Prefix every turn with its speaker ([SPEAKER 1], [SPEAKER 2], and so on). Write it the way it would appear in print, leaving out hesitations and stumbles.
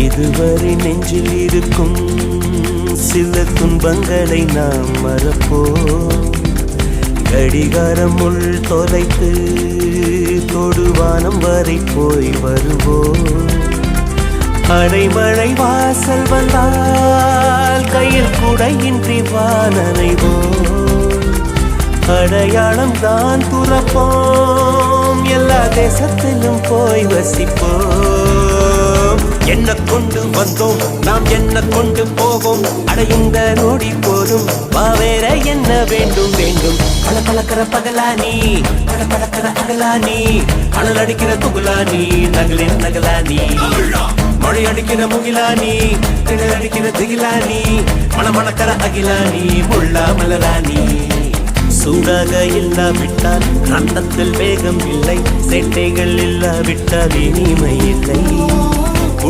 [SPEAKER 1] இதுவரை நெஞ்சில் இருக்கும் சில துன்பங்களை நாம் மறப்போம். கடிகாரம் உள் தொலைத்து தொடுவானம் வரை போய் வருவோம். அடைமழை வாசல் வந்தால் கையில் குடையின்றி வானனைவோம். அடையாளம் தான் துறப்போம், எல்லா தேசத்திலும் போய் வசிப்போம். என்ன கொண்டு வந்தோம் நாம் என்ன கொண்டு போவோம், அடையுந்த நோடி போதும் வேற என்ன வேண்டும் வேண்டும். பல பழக்கிற பகலானி பல பழக்கிற அகலானி, அனல் அடிக்கிற துகுலானி நகலின் நகலானி, மழை அடிக்கிற முகிலானி திணல் அடிக்கிற திகிலானி, மணமணக்கிற அகிலானி முள்ளா மலராணி. சூடாக இல்லாவிட்டால் ரத்தத்தில் வேகம் இல்லை, சேட்டைகள் இல்லாவிட்டால் இனிமை இல்லை.